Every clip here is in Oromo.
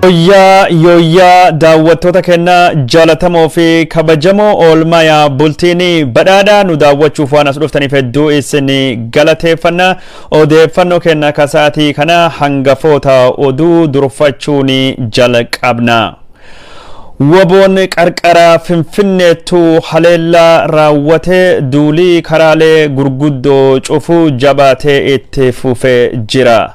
Yoyyaa daawwattoota keenya jaalatamoo fi kabajamoo oolmaa bultiini badhaadhaa nu daawwachuuf waan as dhuftaniif hedduu isin galateeffanna. Odeeffannoo keenya kasaatii kana hangafoota oduu durfachuun jalqabna. Waboon qarqara Finfinneetu haleellaa raawwate duulii karaalee gurguddoo cufuu jabaatee itti fufee jira.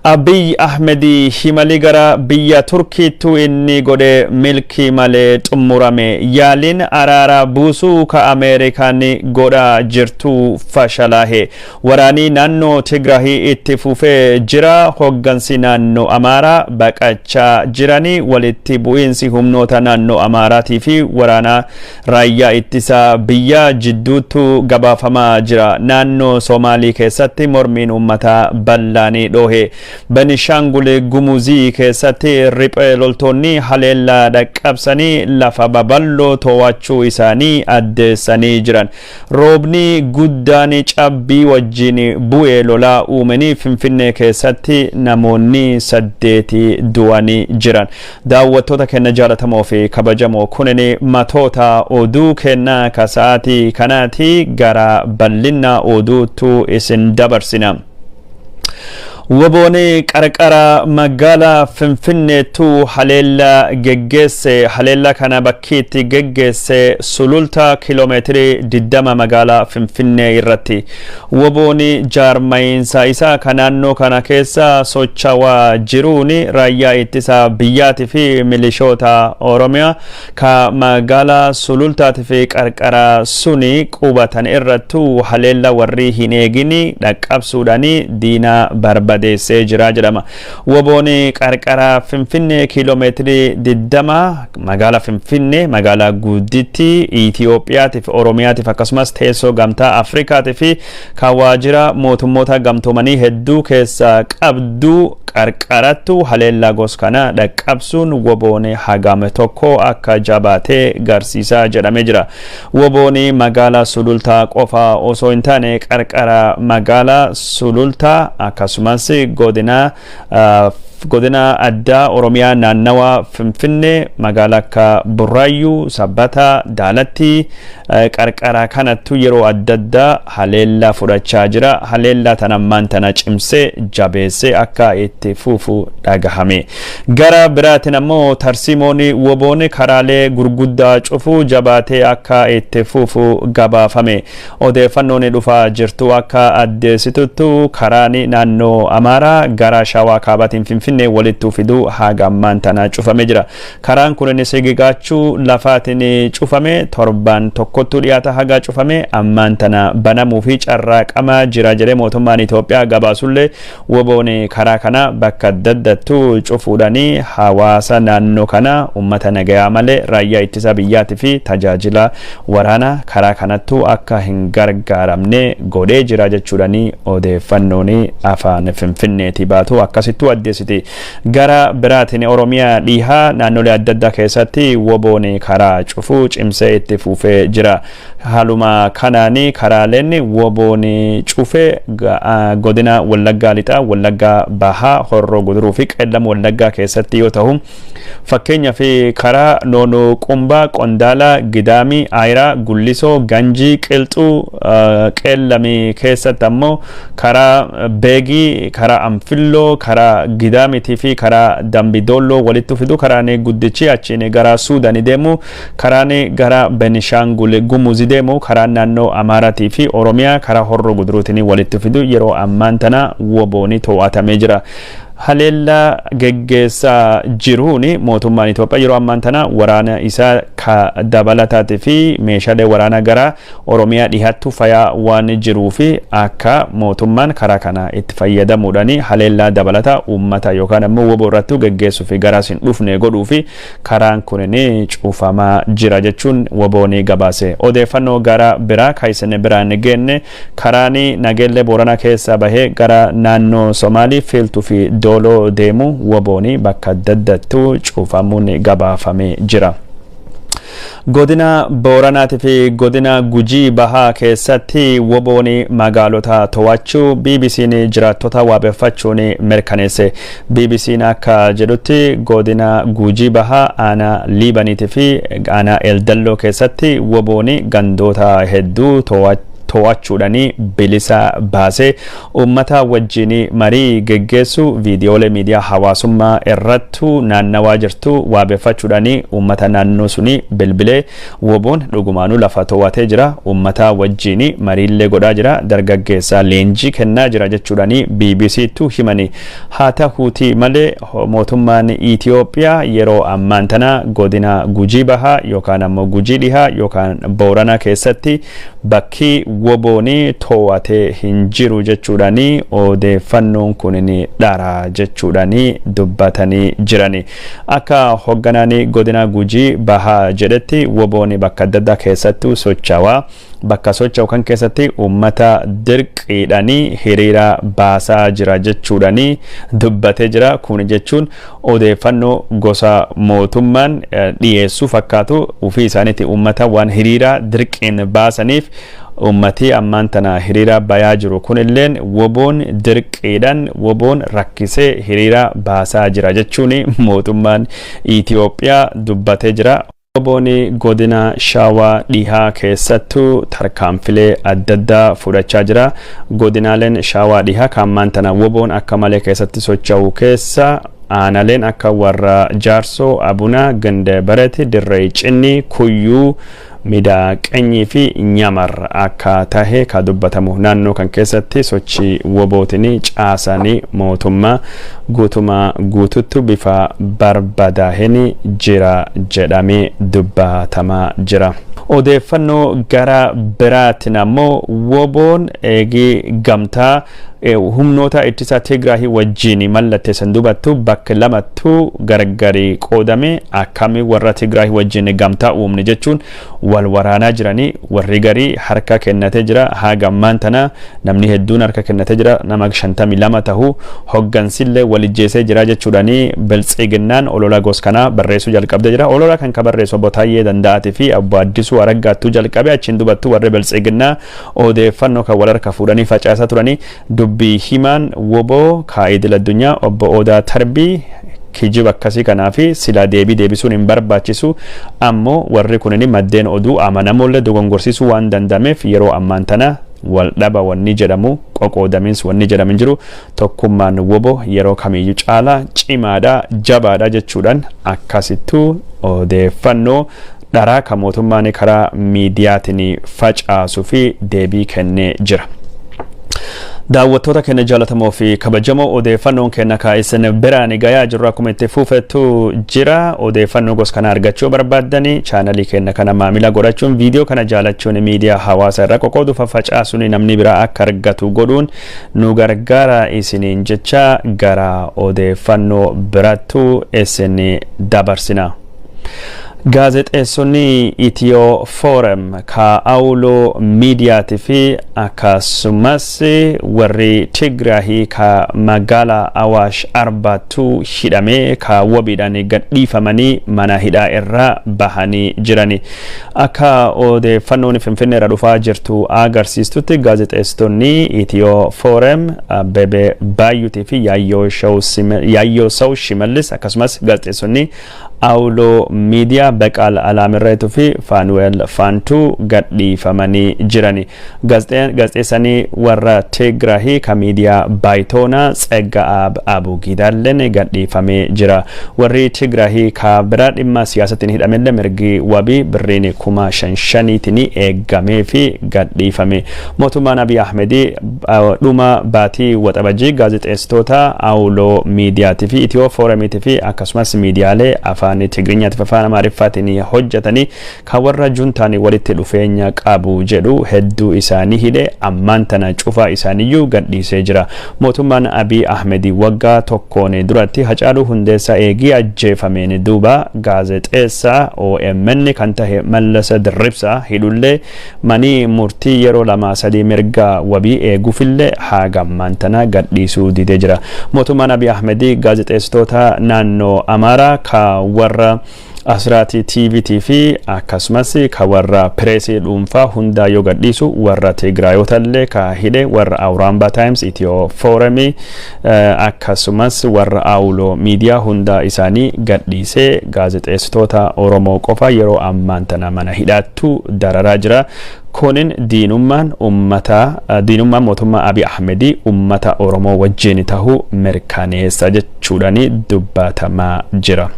Abiy Ahmedi himali gara biyya Turkiitu inni godhe milkii malee xumurame. Yaaliin araara buusuu ka Ameerikaani godhaa jirtu fashalaa'e. Waraanii naannoo Tigraahii itti fufee jira. Hoggansi naannoo Amaaraa baqachaa jiranii. Walitti bu'iinsi humnoota naannoo Amaaraatii fi waraana raayyaa ittisa biyya jidduutu gabaafamaa jira. Naannoo Somaalii keessatti mormiin uummataa bal'aanii dhoohe. Benishangul Gumuzii keessatti riphee loltoonni haleellaa dhaqqabsanii lafa babal'oo to'achuu isaanii addeessanii jiran. Roobni guddaan cabbii wajjin bu'ee lolaa uumanii Finfinnee keessatti namoonni 8 du'anii jiran. Daawwattoota keenya jaalatamoo fi kabajamoo kunneen matoota oduu keenya kasaatii kanaati gara bal'ina oduutu isin dabarsina. Waboon qarqara magaalaa Finfinneetu haleellaa geggeesse. Haleellaa kana bakkiitti geggeesse sulultaa kiiloomeetirii 20 magaalaa Finfinnee irratti. Waboon jaarmayiinsa isaa kan naannoo kana keessa socho'aa jiruun raayyaa ittisa biyyaatii fi milishoota OROMIYA ka magaalaa sulultaatii fi qarqara suni qubatan irrattu haleellaa warri hin eegin dhaqqabsuudhaan diina barbaadeessee jira jedhama. Waboon qarqara Finfinnee kiiloomeetirii 20 magaalaa Finfinnee magaalaa gudditti Itoophiyaatiif Oromiyaatiif akkasumas teessoo gamtaa Afrikaatiif fi kawaajira mootummoota gamtoomanii hedduu keessa qabdu qarqarattu haleellaa gosa kana dhaqqabsuun waboon hagame tokko akka jabaatee garsiisaa jedhamee jira. Waboon magaalaa sulultaa qofa osoo hin taane qarqara magaalaa sulultaa akkasumas godina addaa Oromiyaa naannawaa Finfinnee magaalaa akka Burraayyuu, Sabbata, Daalatti qarqara kanattu yeroo adda addaa haleellaa fudhachaa jira. Haleellaa tanammaan tana cimsee jabeessee akka itti fufu dhagahame. Gara biraatiin ammoo tarsiimoon waboon karaalee gurguddaa cufuu jabaatee akka itti fufu gabaafame. Odeeffannoon dhufaa jirtu akka addeessituttu karaan naannoo Amaaraa gara Shawaa Kaabaatiin Finfinnee walitti fiduu haga ammaan tana cufamee jira. Karaan kun sigigaachuu lafaatiin cufame torban tokkottu dhiyaata haga cufame ammaan tana banamuu fi carraaqama jira jedhee mootummaan Itoophiyaa gabaasullee waboon karaa kana bakka daddattu cufuudhaanii hawaasa naannoo kana uummata nagayaa malee raayyaa ittisa biyyaatii fi tajaajila waraana karaa kanattu akka hin gargaaramne godhee jira jechuudhaanii odeeffannoon afaan Finfinneetii baatu akkasittuu addeessiti. Gara biraatiin Oromiyaa dhihaa naannolee adda addaa keessatti waboon karaa cufuu cimsee itti fufee jira. Haaluma kanaanii karaaleen waboon cufee godina Wallaggaa lixaa, Wallaggaa bahaa, Horroo Guduruu fi Qeellam Wallaggaa keessatti yoo ta'u fakkeenyaaf karaa Noonoo Qumbaa, Qondaala, Gidaamii, Aayiraa, Gullisoo, Ganjii, Qilxuu, Qeellamii keessatti ammoo karaa Beegii, karaa Anfilloo, karaa Gidaamiitii fi karaa Dambidolloo walitti fidu karaan guddichi achiin gara Suudaanii deemu, karaan gara Benishangul Gumuzii deemu, karaan naannoo Amaaraatii fi Oromiyaa karaa Horroo Guduruutiin walitti fidu yeroo ammaan tana waboon to'atamee jira. Haleellaa geggeessaa jiruun mootummaan Itoophiyaa yeroo ammaan tana waraana isaa ka dabalataatii fi meeshaalee waraanaa gara Oromiyaa dhihaattu fayaa waan jiruu fi akka mootummaan karaa kana itti fayyadamuudhaan haleellaa dabalataa uummata yookaan ammoo waboo irratti geggeessuu fi garaas hin dhufne godhuu fi karaan kun cufamaa jira jechuun waboon gabaase. Odeeffannoo gara biraa kaayisanii biraan geenne karaan Nageellee Booranaa keessa bahee gara naannoo Somaalii Fiiltuu fi Dooloo deemu waboon bakka daddattu cufamuun gabaafamee jira. Godina Booranaati fi godina Gujii Bahaa keessatti wobooni magaalota to'achuu BBC'n jiraattota waabeffachuun mirkaneesse. BBC'n akka jedhutti godina Gujii Bahaa aanaa Liibaniitii fi aanaa Eldalloo keessatti wobooni gandoota hedduu to'achuudhaanii bilisa baasee uummata wajjin marii geggeessu viidiyoolee miidiyaa hawaasummaa irrattu naannawaa jirtu waabeffachuudhaanii uummata naannoo suni bilbilee woboon dhugumaanuu lafa to'atee jira, uummata wajjin mariillee godhaa jira, dargaggeessa leenjii kennaa jira jechuudhaanii BBC'tu himani. Haa ta'uutii malee mootummaan Itoophiyaa yeroo ammaan tana godina Gujii Bahaa yookaan ammoo Gujii Dhihaa yookaan Booranaa keessatti bakki wobooni to'atee hin jiru jechuudhaanii odeeffannoon kunin dhara jechuudhaanii dubbatanii jirani. Akka hogganaanii godina Gujii Bahaa jedhetti wobooni bakka adda addaa keessattuu socho'aa. Bakka socho'u kan keessatti uummata dirqiidhaanii hiriira baasaa jira jechuudhaanii dubbatee jira. Kun jechuun odeeffannoo gosa mootummaan dhiyeessuu fakkaatu ofii isaaniitti uummata waan hiriira dirqiin baasaniif ummati ammaan tana hiriira bayaa jiru kunilleen woboon dirqiidhaan woboon rakkisee hiriira baasaa jira jechuun mootummaan Itoophiyaa dubbatee jira. Wobooni godina Shawaa Dhihaa keessattuu tarkaanfilee adda addaa fudhachaa jira. Godinaaleen Shawaa Dhihaa kan ammaan tana woboon akka malee keessatti socho'u keessa aanaaleen akka warra Jaarsoo, Abunaa, Gandabarati, Dirree Cinnii, Kuyyuu, Miidhaqanyii fi Nyamar akka tahe ka dubbatamu. Naannoo kan keessatti sochii wobootinii caasanii mootummaa guututti bifa barbadaahanii jira jedhamee dubbatamaa jira. Odeeffannoo gara biraatiin ammoo woboon eegii gamtaa humnoota ittisa Tigraay wajjin mallatteessan dubattu bakka lamattuu gargari qoodame akkami warra Tigraay wajjin gamtaa uumne jechuun wal waraanaa jiranii. Warri garii harka kennatee jira. Haga ammaan tana namni hedduun harka kennatee jira. Nama 52 tahu hoggansillee walijjeesee jira jechuudhaanii biltsiginnaan olola gos kana barreessuu jalqabdee jira. Olola kan ka barreessu obbo Taayyee Danda'aatii fi Abbo Addisuu Araggaattuu jalqabe. Achiin dubattu warri biltsiginnaa odeeffannoo kan wal harka fuudhanii facaasaa turanii dubbii himaan woboo kaa'idil addunyaa obbo Odaa Tarbii kijiba akkasii kanaa fi sila deebisuun hin barbaachisu, ammoo warri kunini maddeen oduu amanamoollee dogongorsiisuu waan danda'ameef yeroo ammaan tana wal dhaba wanni jedhamu qoqoodamiinsi wanni jedhamu jiru. Tokkummaan woboo yeroo kamiyyuu caalaa cimaadha jabaadha jechuudhaan akkasittuu odeeffannoo dharaa kan mootummaan karaa miidiyaatiin facaasuu fi deebii kennee jira. daawwattoota keenya jaalatamoo fi kabajamoo odeeffannoon keenya kaa'isne biraan gayaa jirru akkuma itti fufetu jira. Odeeffannoo gos kana argachuu barbaaddanii chaanalii keenya kana maamila godhachuun viidiyoo kana jaalachuun miidiyaa hawaasaa irra qoqoodu facaasuun namni biraa akka argatu godhuun nu gargaara isiniin jecha gara odeeffannoo biraattu isin dabarsina. Gaazexeessonni Itiyoo Forum ka Awuloo miidiyaati fi akkasumas warri Tigraay ka magaalaa Awaash Arbaatu hidhamee ka wabiidhaan gadhiifamanii mana hidhaa irra bahanii jirani. Akka odeeffannoon Finfinnee irra dhufaa jirtu agarsiistutti gaazexeessonni Itiyoo Forum Bebe Baayuutii fi Yaayyoo Saw Shimallis akkasumas gaazexeessonni Awuloo miidiyaa Beqaal Alaamirreetu fi Faanuweel Faantuu gadhiifamanii jirani. Gaazexeessanii warra Tigraay ka miidiyaa Baayitoonaa Tseggaab Abugidaalleen gadhiifamee jira. Warri Tigraay ka biraa dhimma siyaasatiin hidhamellee mirgi wabii birriin 5,500tiin eeggamee fi gadhiifame. Mootummaan Abiy Ahmedii dhuma baatii waxabajii gaazexeessitoota Awuloo miidiyaatii fi Itiyoo Foorumiitii fi akkasumas miidiyaalee afaan Tigriinyaatti fi afaan Amaariffaatiin hojjetanii kan warra juntaan walitti dhufeenya qabu jedhu hedduu isaanii hidhe ammaan tana cufaa isaaniiyyuu gadhiisee jira. Mootummaan Abiy Ahmedii waggaa tokkoon duratti Hacaaluu Hundeessaa eegii ajjeefameen duuba gaazexeessaa OMN kan tahe Mallas Dirribsaa hidhullee manii murtii yeroo 2-3 mirga wabii eeguufillee haga ammaan tana gadhiisuu didee jira. Mootummaan Abiy Ahmedii gaazexeessitoota naannoo Amaaraa ka warra Asraati TV fi akkasumas ka warra Pireesii dhuunfaa hundaa yoo gadhiisu warra Tigraayotallee ka hidhe warra Awuraambaa Times Itiyoo Foorumii akkasumas warra Awuloo miidiyaa hundaa isaanii gadhiisee gaazexeessitoota Oromoo qofa yeroo ammaan tana mana hidhaattu dararaa jira. Kunin diinummaan mootummaa Abiy Ahmedii ummata Oromoo wajjin tahuu mirkaneessa jechuudhaani dubbatamaa jira.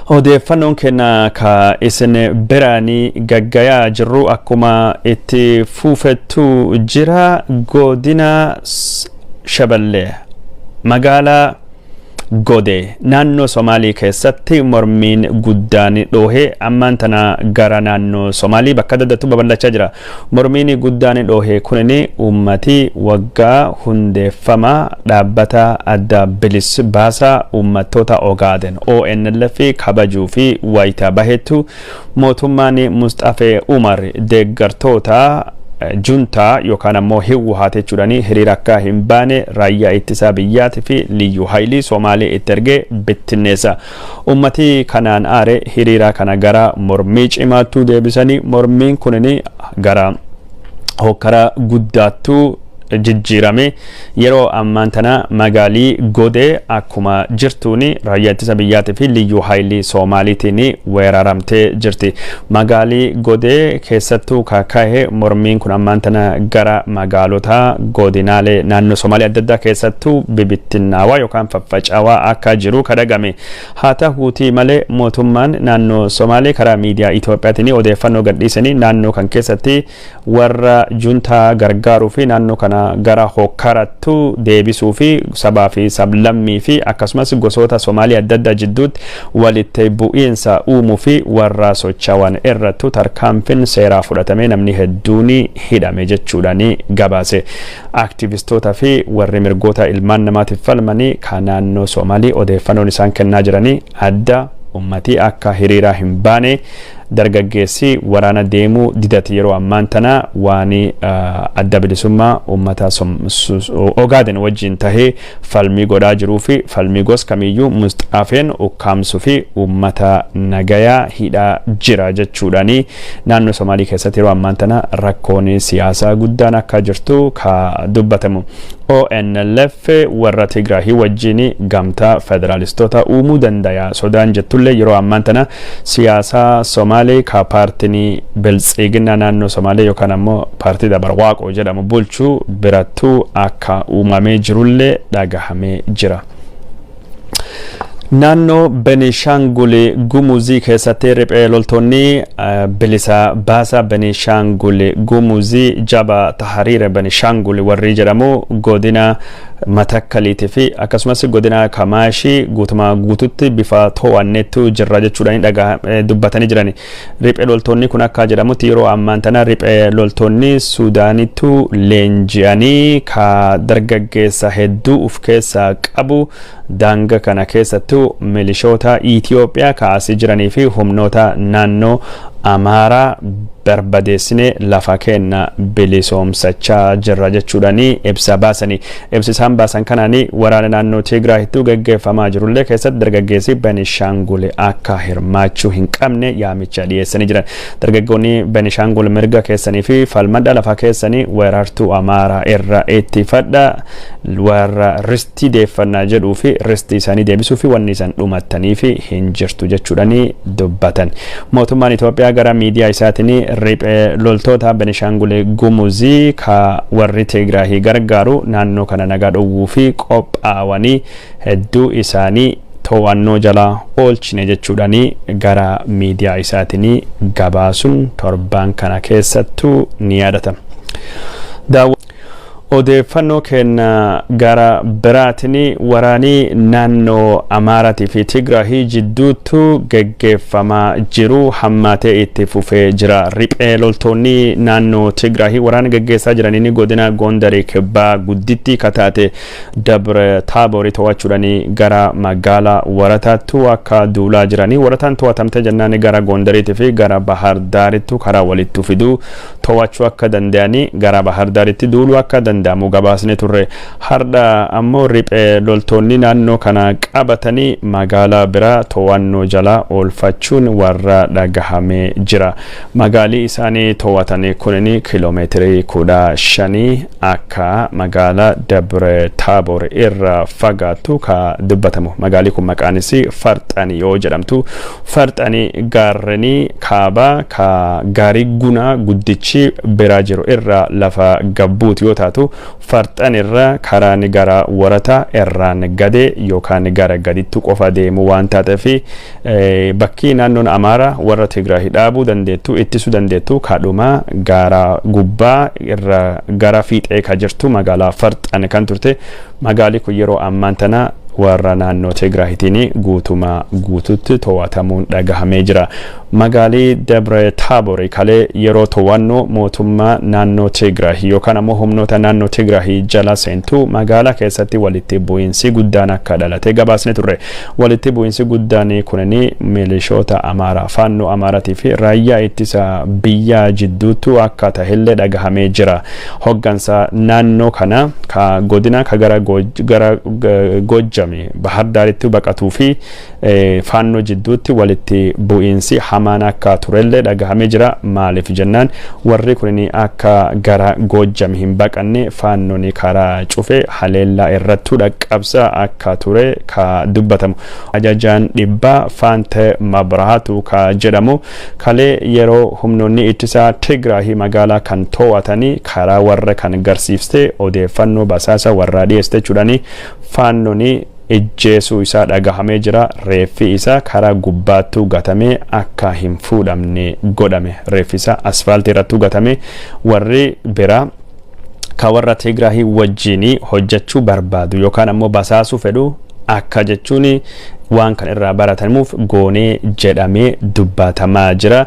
Odeeffannoon kenna ka isin biraanii gaggayaa jirru akkuma itti fuufettu jira. Godina Shaballee magaalaa Godhe naannoo Somaalii keessatti mormiin guddaan dhohe ammaan tana gara naannoo Somaalii bakka daddatu babal'achaa jira. Mormiin guddaan dhohe kunini ummati waggaa hundeeffama dhaabbata adda bilis baasaa ummattoota Ogaaden ONLF kabajuu fi wayitaa bahetu mootummaan Mustafee Umar deeggartoota junta yookaan ammoo hiwwaate jechuudhaani hiriira akka hin baane raayyaa ittisaa biyyaati fi liyyuu haayilii Somaalee itti ergee bittinneessa. Ummati kanaan aare hiriira kana gara mormii cimaattuu deebisanii mormiin kunini gara hokkara guddaattuu jijjiirame yeroo ammaan tana magaalii Godhe akkuma jirtuuni raayyaa ittisa biyyaati fi liyyuu haayilii Somaaliitiin weeraramtee jirti. Magaalii Godhe keessattuu kaka'e mormiin kun ammaan tana gara magaalota godinaalee naannoo Somaalii adda addaa keessattuu bibittinnaawaa yookaan faffacaawaa akka jiru kadhagame. Haa ta'uutii malee mootummaan naannoo Somaalee karaa miidiyaa Itoophiyaatiin odeeffannoo gadhiisanii naannoo kan keessatti warra juntaa gargaaruu fi naannoo kana gara hokkarattu deebisuu fi sabaa fi sablammii fi akkasumas gosoota Somaalii adda addaa jidduutti walitti bu'iinsa uumuu fi warra socho'an irrattu tarkaanfiin seeraa fudhatamee namni hedduun hidhame jechuudhaani gabaase. Aktivistoota fi warri mirgoota ilmaan namaatiif falmanii kan naannoo Somaalii odeeffannoon isaan kennaa jiranii adda ummati akka hiriira hin baane dargaggeessi waraana deemuu didati yeroo ammaan tana waan adda bilisummaa ummata Ogaaden wajjin tahee falmii godhaa jiruu fi falmii gos kamiyyuu Mustafeen ukkaamsuu fi ummata nagayaa hidhaa jira jechuudhaani. Naannoo Somaalii keessatti yeroo ammaan tana rakkoon siyaasaa guddaan akka jirtu ka dubbatamu. ONLF warra Tigraahii wajjin gamtaa federaalistoota uumuu danda'a sodaan jettullee yeroo ammaan tana siyaasa Somaalee ka paartiin biltsiginna naannoo Somaalee yookaan ammoo paartii Dabarwaaqoo jedhamu bulchuu birattuu akka uumamee jirullee dhagahamee jira. Naannoo Benishangul Gumuzii keessatti riphee loltoonni bilisa baasaa Benishangul Gumuzii jaba tahariira Benishangul warri jedhamu godina Matakkaliitii fi akkasumas godina Kamaashii guutumaa guututti bifa to'anneetu jirra jechuudhaan dubbatanii jirani. Riphee loltoonni kun akka jedhamutti yeroo ammaan tana riphee loltoonni Suudaanitu leenji'anii ka dargaggeessa hedduu uf keessaa qabu daanga kana keessattu milishoota Itoophiyaa kaasii jiranii fi humnoota naannoo Amaaraa barbadeessine lafa kenna bilisoomsachaa jirra jechuudhaani ibsa baasanii. Ibsi isaan baasan kanaani waraana naannoo Tigraayitti gaggeeffamaa jirullee keessatti dargaggeessi Benishangul akka hirmaachuu hin qabne yaamicha dhiyeessanii jiran. Dargaggoonni Benishangul mirga keessanii fi falmadha lafa keessanii weerartuu Amaaraa irra ittifadha warra ristii deeffannaa jedhuu fi ristii isaanii deebisuu fi wanni isaan dhumattanii fi hin jirtu jechuudhaani dubbatan. Mootummaan Itoophiyaa gara miidiyaa isaatiin riphee loltoota Benishangul Gumuzii ka warri Tigraahii gargaaru naannoo kana nagaa dhowwuu fi qophaa'anii hedduu isaanii to'annoo jala oolchine jechuudhaani gara miidiyaa isaatiin gabaasuun torban kana keessattuu ni yaadatama. Odeeffannoo kenna gara biraatini waraanii naannoo Amaaraatii fi Tigraahii jidduutu gaggeeffamaa jiru hammaatee itti fufee jira. Riphee loltoonni naannoo Tigraahii waraana gaggeessaa jiraniin godina Gondarii kibbaa gudditti kataate Dabre Taaborii to'achuudhaani gara magaalaa Warataattu akka duulaa jiranii. Warataan to'atamte jennaan gara Gondariitii fi gara Bahar Daarittu karaa walitti fiduu to'achuu akka danda'anii gara Bahar Daaritti duuluu akka danda'amu gabaasne turre. Har'a ammoo riphee loltoonni naannoo kana qabatanii magaalaa biraa to'annoo jala oolfachuun warra dhagahamee jira. Magaalii isaanii to'atanii kunini kiiloomeetirii 15 akka magaalaa Dabre Taabor irraa fagaatu ka dubbatamu. Magaalii kun maqaan isii Farxanii yoo jedhamtu. Farxanii gaarranii kaabaa ka gaarii guna guddichi biraa jiru irraa lafa gabbuuti yoo taatu, Farxan irra karaan gara warata irraan gade yookaan gara gaditti qofa deemu waan taateef bakki naannoon Amaaraa warra Tigraay dhaabuu dandeettu ittisuu dandeettu kadhuma gara gubbaa irra gara fiixee ka jirtu magaalaa Farxan kan turte. Magaalii kun yeroo ammaan tana warra naannoo Tigraayitiin guututti to'atamuun dhagahamee jira. Magaalii Dabre Taabor kalee yeroo to'annoo mootummaa naannoo Tigraay yookaan ammoo humnoota naannoo Tigraay jala seentu magaalaa keessatti walitti bu'iinsi guddaan akka dhalate gabaasne turre. Walitti bu'iinsi guddaan kunini milishoota Amaaraa faannoo Amaaraatii fi raayyaa ittisa biyyaa jidduutti akka tahillee dhagahamee jira. Hoggansa naannoo kana ka godina ka gara Gojjami Bahar Daaritti baqatuu fi faannoo jidduutti walitti bu'iinsi hamaan akka turellee dhagahamee jira. Maaliif jennaan warri kunini akka gara Gojjami hin baqanne faannoon karaa cufe haleellaa irrattu dhaqqabsa akka ture ka dubbatamu. Ajajaan dhibbaa Faante Mabrahaatu ka jedhamu kalee yeroo humnoonni ittisa Tigraay magaalaa kan to'atanii karaa warra kan garsiifte odeeffannoo basaasa warra dhiyeessite jechuudhaani faannoon ejjeesuu isaa dhagahamee jira. Reeffi isaa karaa gubbaattuu gatamee akka hin fuudhamne godhame. Reeffi isaa asfaaltii irrattuu gatamee warri biraa ka warra Tigraay wajjin hojjechuu barbaadu yookaan ammoo basaasuu fedhu akka jechuun waan kan irraa baratamuuf goonee jedhamee dubbatamaa jira.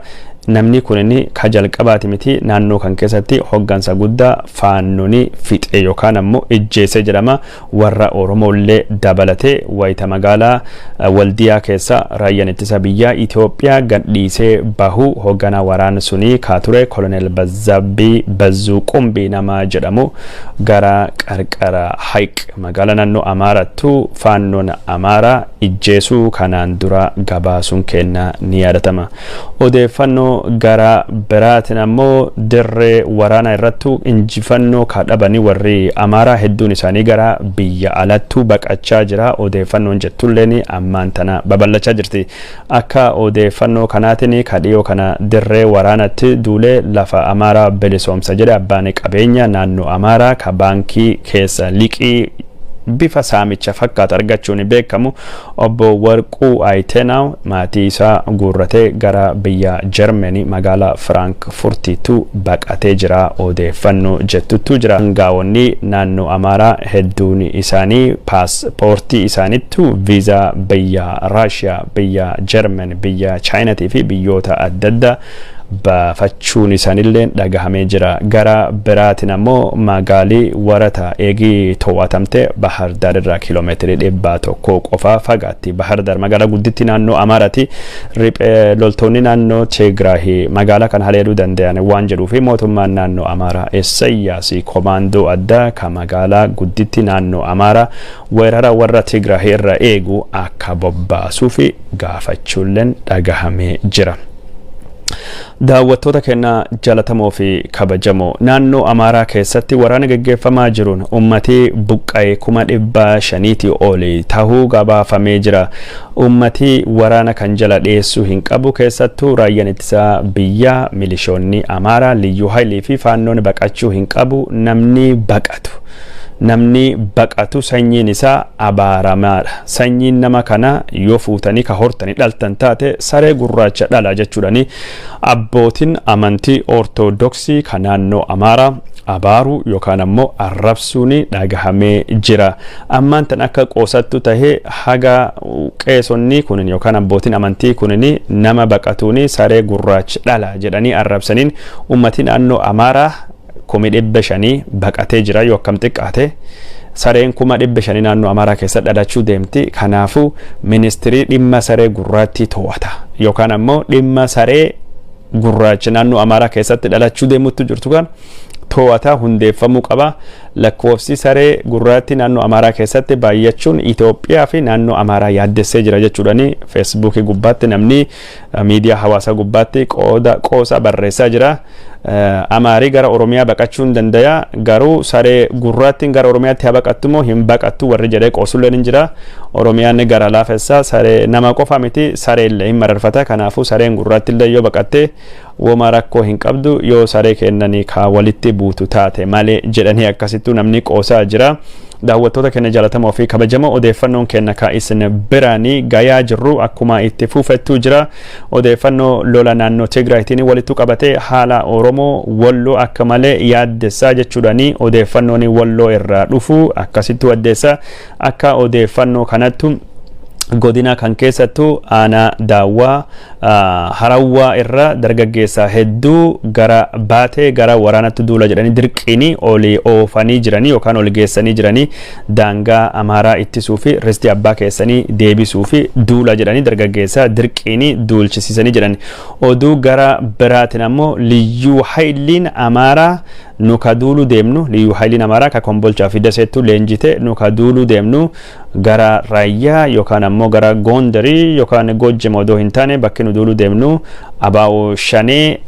Namni kunini ka jalqabaati miti naannoo kan keessatti hoggansa guddaa faannoon fixe yookaan ammoo ejjeese jedhama. Warra Oromollee dabalate wayita magaalaa Waldiyaa keessa raayyaan ittisa biyyaa Itoophiyaa gadhiisee bahu hoggana waraan suni ka ture Kolonel Bazzuu Qumbii nama jedhamu gara qarqara Hayiq magaalaa naannoo Amaarattu faannoon Amaaraa ejjeesuu kanaan dura gabaasuun kenna ni yaadatama. Odeeffannoo gara biraatiin ammoo dirree waraana irrattu injifannoo kadhabanii warri Amaaraa hedduun isaanii gara biyya alattu baqachaa jira. Odeeffannoon jettulleen ammaan tana babal'achaa jirti. Akka odeeffannoo kanaatiin kadhiyoo kana dirree waraanatti duulee lafa Amaaraa bilisoomsa jedhe abbaan qabeenya naannoo Amaaraa ka baankii keessa liqii bifa saamicha fakkaatu argachuun beekamu obbo Warquu Ayiteenaaw maatii isaa guurratee gara biyya Jarmanii magaalaa Firaankifuurtiitu baqatee jira. Odeeffannoo jettutu jira. Gaawonni naannoo Amaaraa hedduun isaanii paaspoortii isaanittu viizaa biyya Raashiyaa, biyya Jarman, biyya Chaayinaatii fi biyyoota adda addaa baafachuun isaanillee dhagahamee jira. Gara biraatiin ammoo magaalii warata eegii to'atamte Bahar Daar irraa kiiloomeetirii 100 qofa fagaatti. Bahar Daar magaalaa gudditti naannoo Amaaraati. Riphee loltoonni naannoo Tigraay magaalaa kan haleeluu danda'an waan jedhuuf mootummaan naannoo Amaaraa Isaayyaas komaandoo addaa ka magaalaa gudditti naannoo Amaaraa weerara warra Tigraay irra eegu akka bobbaasuuf gaafachuulleen dhagahamee jira. Daawwattoota keenya jalatamoo fi kabajamoo naannoo Amaaraa keessatti waraana gaggeeffamaa jiruun ummati buqqa'ee 500,000 oli tahuu gabaafamee jira. Ummati waraana kan jala dhiyeessuu hin qabu keessattuu raayyaan ittisa biyyaa milishoonni Amaaraa liyyuu haayilii fi faannoon baqachuu hin qabu. Namni baqatu sanyiin isaa abaaramaadha. Sanyiin nama kana yoo fuutanii ka hortanii dhaltan taate saree gurraacha dhala jechuudhaani abbootiin amantii ortodoksii ka naannoo Amaaraa abaaru yookaan ammoo arrabsuun dhagahamee jira. Ammaan tan akka qoosattu tahee haga qeesonni kunin yookaan abbootiin amantii kunin nama baqatuun saree gurraacha dhala jedhanii arrabsaniin ummati naannoo Amaaraa 500,000 baqatee jira yoo akkam xiqqaate. Sareen 500,000 naannoo Amaaraa keessa dhalachuu deemti. Kanaafuu ministirii dhimma saree gurraatti to'ata yookaan ammoo dhimma saree gurraacha naannoo Amaaraa keessatti dhalachuu deemutti jirtu kan to'ata hundeeffamuu qaba. Lakkoofsi saree gurraatti naannoo Amaaraa keessatti baay'achuun Itoophiyaa fi naannoo Amaaraa yaaddessee jira jechuudhaani feesbuukii gubbaatti namni miidiyaa hawaasaa gubbaatti qoosa barreessaa jira. Amaarii gara Oromiyaa baqachuun danda'a garuu saree gurraattiin gara Oromiyaatti haa baqattu moo hin baqattu warri jedhee qoosulleen hin jira. Oromiyaan gara laafessaa saree nama qofa miti saree illee hin mararfata. Kanaafuu sareen gurraatti illee yoo baqatte woma rakkoo hin qabdu yoo saree kennanii kaa walitti buutu taate malee jedhanii akkasittuu namni qoosaa jira. Daawwattoota keenya jaalatamoo fi kabajamoo odeeffannoon keenya ka isin biraanii gayaa jirru akkuma itti fuufettuu jira. Odeeffannoo lola naannoo Tigraayitiin walitti qabatee haala Oromoo Walloo akka malee yaaddessaa jechuudhaani odeeffannoon Walloo irraa dhufu akkasittuu addeessa. Akka odeeffannoo kanattu godina kan keessattuu aanaa daawwaa harawwaa irra dargaggeessa hedduu gara baatee gara waraanatti duula jedhanii dirqiini olii oofanii jiranii yookaan ol geessanii jiranii daangaa Amaaraa ittisuu fi ristii abbaa keessanii deebisuu fi duula jedhanii dargaggeessa dirqiini duulchisiisanii jiran. Oduu gara biraatiin ammoo liyyuu hayliin Amaaraa nuka duulu deemnu liyyuu hayliin Amaaraa ka Kombolchaa fi Daseettuu leenjite nuka duulu deemnu gara raayyaa yookaan ammoo gara Gondarii yookaan Gojjam odoo hin taane bakki nu duulu deemnu abaa'oo shanee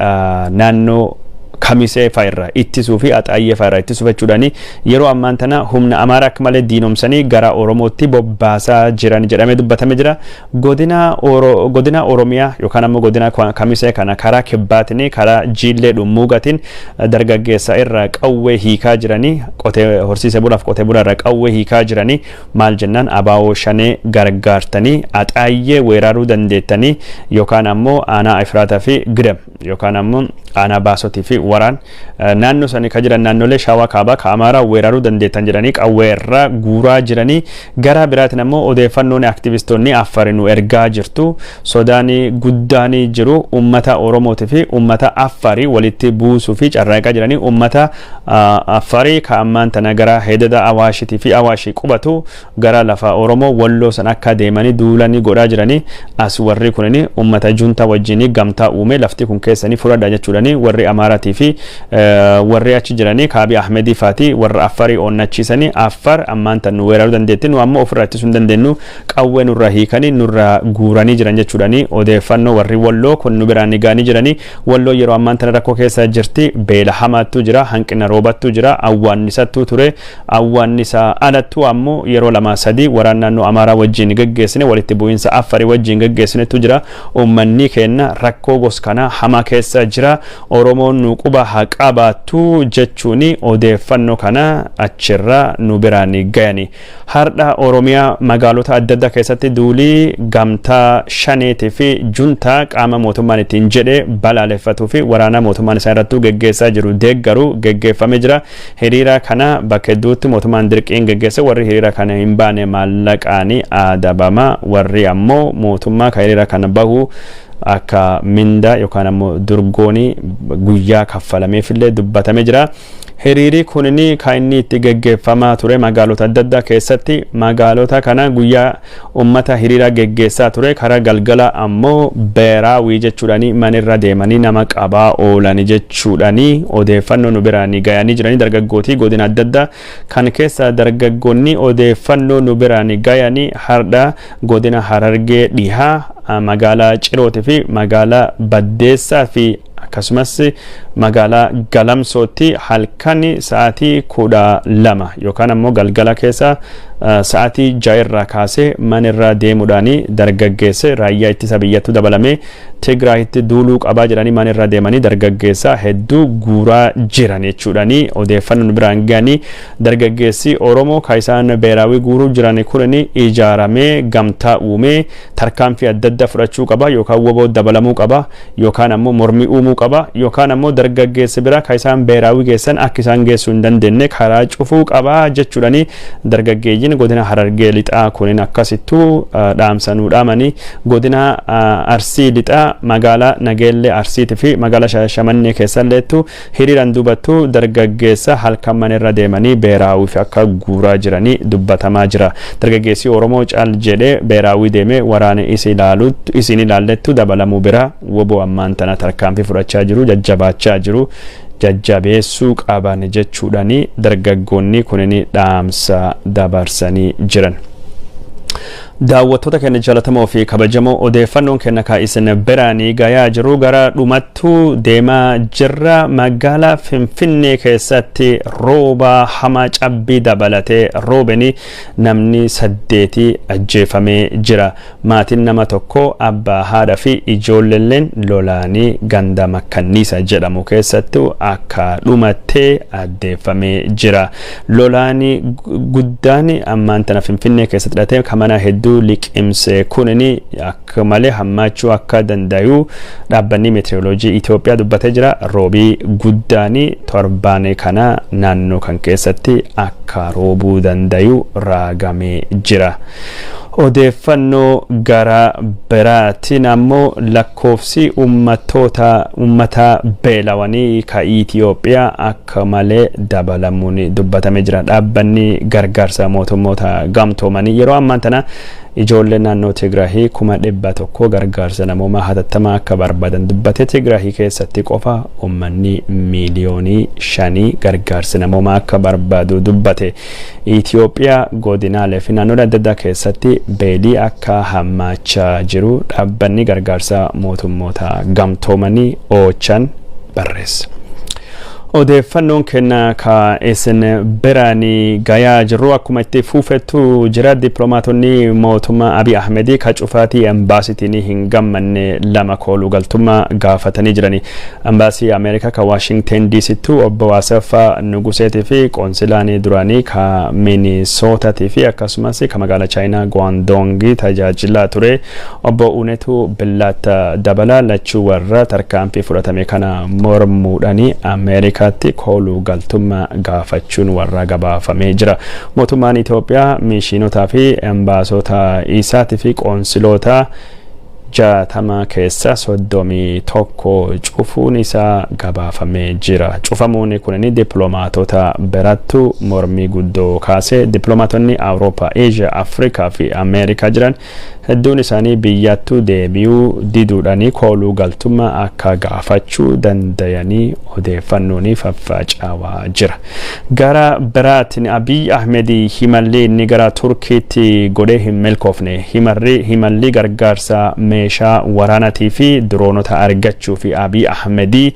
naannoo Kamisee fa'irra ittisuu fi axaayyee fa'irra ittisuuf jechuudhaani yeroo ammaan tana humna Amaaraa akka malee diinomsanii gara Oromootti bobbaasaa jiran jedhamee dubbatame jira. Godina Oromiyaa yookaan ammoo godina Kamisee kana karaa kibbaatiin karaa Jiillee Dhummuugatiin dargaggeessa irra qawwee hiikaa jiranii qotee horsiisee bulaaf qotee bulaa irra qawwee hiikaa jiranii maal jennaan abaa'oo shanee gargaartanii axaayyee weeraruu dandeettanii yookaan ammoo aanaa Ifraataa fi Gidam yookaan ammoo aanaa Baasotii fi waraan naannoo sanii ka jiran naannolee Shawaa Kaabaa ka Amaaraa weeraruu dandeettan jedhanii qawwee irraa guuraa jiranii. Gara biraatiin ammoo odeeffannoon aktivistoonni Affarii nu ergaa jirtu sodaanii guddaanii jiru ummata Oromootii fi ummata Affarii walitti buusuu fi carraaqaa jiranii. Ummata Affarii ka ammaan tana gara Hedada Awaashitii fi Awaashii qubatu gara lafa Oromoo Walloo san akka deemanii duulanii godhaa jiranii. As warri kunini ummata junta wajjinii gamtaa uume lafti kun keessanii fudhadha jechuudhaani warri Amaaraatii fi warri achi jiranii Kaabii Ahmedii faati warra Affarii onnachiisanii Affar ammaan tan nu weeraruu dandeetti nu ammoo ofirraa ittisuu hin dandeenyu qawwee nurraa hiikanii nurraa guuranii jiran jechuudhaani odeeffannoo warri Walloo kun nu biraan gaanii jiranii. Walloo yeroo ammaan tana rakkoo keessa jirti beela hamaattu jira hanqina roobattu jira awwaannisattu ture awwaannisa alattu ammoo yeroo lama sadii waraan naannoo Amaaraa wajjin geggeessine walitti bu'iinsa Affarii wajjin geggeessinetu jira. Uummanni keenya rakkoo gos kana hama keessa jira. Oromoon nu quba haqa baattu jechuuni odeeffannoo kana achirra nu biraan gayani. Hardha Oromiyaa magaalota adda addaa keessatti duulii gamtaa shaneetii fi juntaa qaama mootummaan ittiin jedhe balaaleffatuu fi waraana mootummaan isaa irratti geggeessaa jiru deeggaru geggeeffamee jira. Hiriira kana bakka hedduutti mootummaan dirqiin geggeesse warri hiriira kana hin baane maallaqaanii adabama warri ammoo mootummaa ka hiriira kana bahu akka minda yookaan ammoo durgooni guyyaa kaffalameefillee dubbatamee jira. Hiriiri kunini kan inni itti geggeeffamaa ture magaalota adda addaa keessatti magaalota kana guyyaa ummata hiriira geggeessaa ture karaa galgala ammoo beeraawii jechuudhaani manirra deemanii nama qabaa oolanii jechuudhaani odeeffannoo nu biraan gayanii jiranii dargaggootii godina adda addaa kan keessa dargaggoonni odeeffannoo nu biraan gayanii hardha godina Harargee dhihaa magaalaa Cirootii fi magaalaa Baddeessaa fi akkasumas magaalaa Galamsootti halkan sa'aatii 12 yookaan ammoo galgala keessa sa'aatii 6 irraa kaasee manirra deemuudhaani dargaggeessa raayyaa ittisa biyyattuu dabalamee Tigraayitti duuluu qabaa jiranii manirra deemanii dargaggeessa hedduu guuraa jiran jechuudhaani odeeffannoo biraan ga'anii. Dargaggeessi Oromoo ka isaan beeraawii guuruu jiran kunini ijaaramee gamtaa uumee tarkaanfii adda addaa fudhachuu qaba yookaan woboo dabalamuu qaba yookaan ammoo mormii uumuu qaba yookaan ammoo dargaggeessi bira ka isaan beeraawii geessan akka isaan geessuu hin dandeenye karaa cufuu qaba jechuudhaani. Dargaggeeyyiin godina Harargee lixaa kunin akkasittuu dhaamsanuu dhaamanii godina Arsii lixaa magaalaa Nageellee Arsiitii fi magaalaa Shaashamannee keessalleettu hiriiraan dubattu dargaggeessa halkan manirra deemanii beeraawii fi akka guuraa jiranii dubbatamaa jira. Dargaggeessi Oromoo caal jedhee beeraawii deemee waraana isin ilaallettu dabalamuu bira woboo ammaan tana tarkaanfii fudhachaa jiru jajjabaachaa jiru jajjabeessuu qaban jechuudhaani dargaggoonni kunniin dhaamsa dabarsanii jiran. daawwattoota keenya jaalatamoo fi kabajamoo odeeffannoon keenya isin biraanii gayaa jiru gara dhumattuu deemaa jirra magaalaa Finfinnee keessatti rooba hamaa cabbii dabalatee roobeni namni 8 ajjeefamee jira. maatiin nama tokko abbaa haadha fi ijoolleen lolaanii ganda makkanniisa jedhamu keessatti akka dhumattee addeeffamee jira. lolaanii guddaan ammaan tana Finfinnee keessatti dhatee kamana hedduu liqimse kunini akka malee hammaachuu akka dandayu dhaabbanni meteoroloojii Itoophiyaa dubbatee jira. roobii guddaani torbaan kana naannoo kan keessatti akka roobuu dandayu raagamee jira. odeeffannoo gara biraatiin ammoo lakkoofsi ummata beelawanii ka Itoophiyaa akka malee dabalamuun dubbatamee jira. dhaabbanni gargaarsa mootummoota gamtoomanii yeroo ammaan tana ijoolleen naannoo Tigraahii 100,000 gargaarsa namoomaa hatattamaa akka barbaadan dubbate. Tigraahii keessatti qofa uummanni miliyoonii 5 gargaarsa namoomaa akka barbaadu dubbate. Itoophiyaa godinaalee fi naannolee adda addaa keessatti beelii akka hammaachaa jiru dhaabbanni gargaarsa mootummoota gamtoomanii oochan barreessa. odeeffannoon keenya ka isin biraanii gayaa jiru akkuma itti fuufettu jira. dippiloomaatonni mootummaa Abiy Ahmedii ka cufaatii embaasitiin hin gammanne lama kooluu galtummaa gaafatanii jirani. embaasii Ameerikaa ka Washington DC'ttu obbo Asaffaa Nuguseetii fi qoonsilaan duraanii ka Minisootatii fi akkasumas ka magaalaa Chaayinaa Guangdong tajaajilaa ture obbo Unetu Billaata dabalaa lachuu warra tarkaanfii fudhatame kana mormuudhaanii Ameerikaa kooluu galtummaa gaafachuun warra gabaafamee jira. mootummaan Itoophiyaa mishiinotaa fi embaasota isaatii fi qoonsiloota 60 keessa 31 cufuun isaa gabaafamee jira. cufamuun kunniin dippiloomaatota birattu mormii guddoo kaase. dippiloomaatonni Awurooppaa, Eeshiyaa, Afrikaa fi Ameerikaa jiran hedduun isaanii biyyattuu deebi'uu diduudhaanii kooluu galtummaa akka gaafachuu dandayanii odeeffannoon faffacaawaa jira. gara biraatiin Abiy Ahmedii himalli inni gara Turkiitti godhee hin milkoofne. himalli gargaarsa meeshaa waraanatii fi diroonota argachuu fi Abiy Ahmedii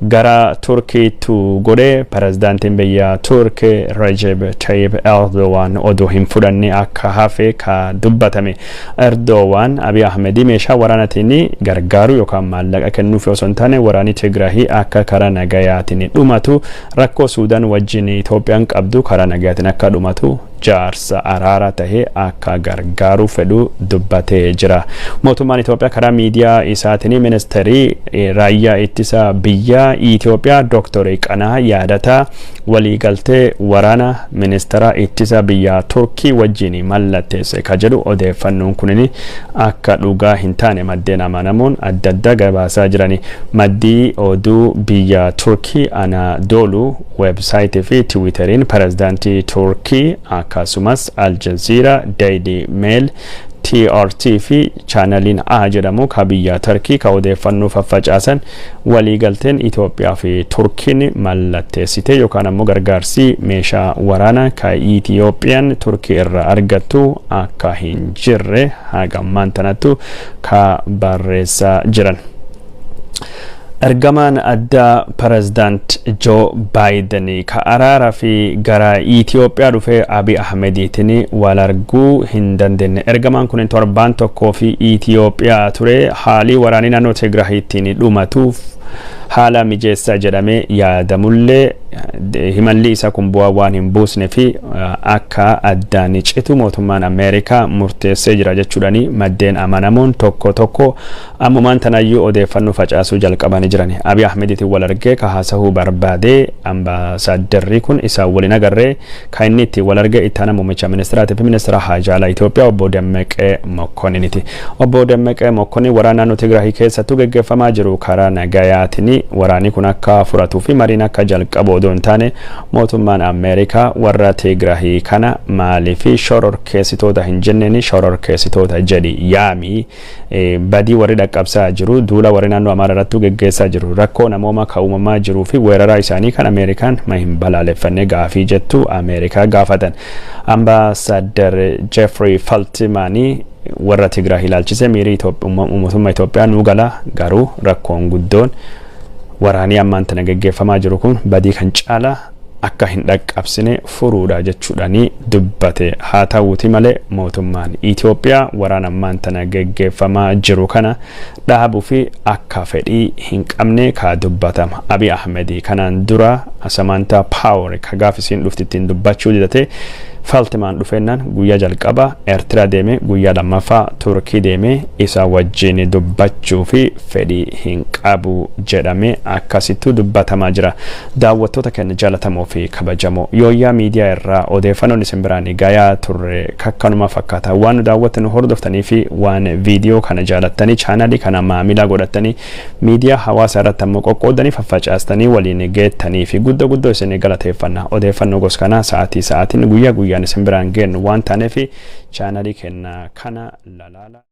gara Turkiitti godhee pirezidaantiin biyya Turkii Recep Tayyip Erdogan oduu hin fudhanne akka hafe ka dubbatame. Erdogan Abiy Ahmedii meeshaa waraanatiin gargaaru yookaan maallaqa kennuuf osoo hin taane waraanni Tigraahii akka karaa nagayaatiin dhumatu rakkoo Suudaan wajjin Itoophiyaan qabdu karaa nagayaatiin akka dhumatu jaarsa araara tahee akka gargaaru fedhu dubbatee jira. mootummaan Itoophiyaa karaa miidiyaa isaatiin ministeerii raayyaa ittisa biyya Itoophiyaa Dr. Kana yaadataa waliigaltee waraana ministeera ittisa biyya Turkii wajjin mallatteesse ka jedhu odeeffannoon kunniin akka dhugaa hin taane maddeen amanamuun adda adda gabaasaa jirani. maddii oduu biyya Turkii Anadolu websaayitii fi tiwiiteriin pirezidaantii Turkii akkasumas Al Jazeera, Daily Mail, TRT fi chaanaliin A jedhamu ka biyya Turkii ka odeeffannoo faffacaasan waliigalteen Itoophiyaa fi Turkiin mallatteessite yookaan ammoo gargaarsi meeshaa waraanaa ka Itoophiyaan Turkii irraa argattu akka hin jirre hagammaan tanattu ka barreessaa jiran. ergamaan addaa pirezidaant Joo Baayiden ka araaraa fi gara Itoophiyaa dhufee Abiy Ahmediitiin wal arguu hin dandeenye. ergamaan kun torbaan tokkoo fi Itoophiyaa ture. haalii waraanii naannoo Tigraahiitiin dhumatuuf haala mijeessaa jedhamee yaadamullee himalli isa kun bu'aa waan hin buusne fi akka addaan citu mootummaan Ameerikaa murteessee jira jechuudhaani maddeen amanamuun tokko ammumaan tanayyuu odeeffannoo facaasuu jalqabanii jirani. Abiy Ahmediitiin wal argee ka haasa'uu barbaadee ambaasaaddarri kun isaa waliin agarree ka inni itti wal argee itti aanaa muummicha ministeeraatii fi ministeera haajaalaa Itoophiyaa obbo Dammaqee Mokkonniniiti. obbo Dammaqee Mokkonnin waraana naannoo Tigraahii keessattuu geggeeffamaa jiru karaa nagayaatiin waraanii kun akka furatuu fi mariin akka jalqabu odoo hin taane mootummaan Ameerikaa warra Tigraahii kana maalii fi shororkeessitoota hin jenneeni shororkeessitoota jedhi yaami badii warri dhaqqabsaa jiru duula warri naannoo Amaaraa irratti geggeessaa jiru rakkoo namooma ka uumamaa jiruu fi weeraraa isaanii kan Ameerikaan ma hin balaaleffannee gaafii jettu Ameerikaa gaafatan. Ambaasaadder Jeffrey Feltmanii warra Tigraahii ilaalchise miirii mootummaa Itoophiyaa nu gala garuu rakkoon guddoon waraanii ammaan tana geggeeffamaa jiru kun badii kan caalaa akka hin dhaqqabsine furuudha jechuudhaani dubbate. Haa ta'uuti malee mootummaan Itoophiyaa waraana ammaan tana geggeeffamaa jiru kana dhaabuu fi akka fedhii hin qabne ka dubbatama. Abiy Ahmed kanaan dura Samantha Power ka gaafisiin dhuftittiin dubbachuu didate Feltman dhufeennan guyyaa jalqaba Eertiraa deeme guyyaa lammaffaa Turkii deeme isa wajjin dubbachuu fi fedhii hin qabu jedhame akkasittu dubbatamaa jira. Daawwattoota keenya jaalatamoo fi kabajamoo yooyyaa miidiyaa irraa odeeffannoon isin biraan gayaa turre kakkanuma fakkaata waan nu daawwattan hordoftanii fi waan viidiyoo kana jaalattanii chaanalii kana maamila godhattanii miidiyaa hawaasaa irratti ammoo qoqqoodanii faffacaastanii waliin geettanii fi guddoo isin galateeffanna. Odeeffannoo gosa kana sa'aatiin guyyaa isin biraan geennu waan taaneef chaanalii keenya kana lalaala.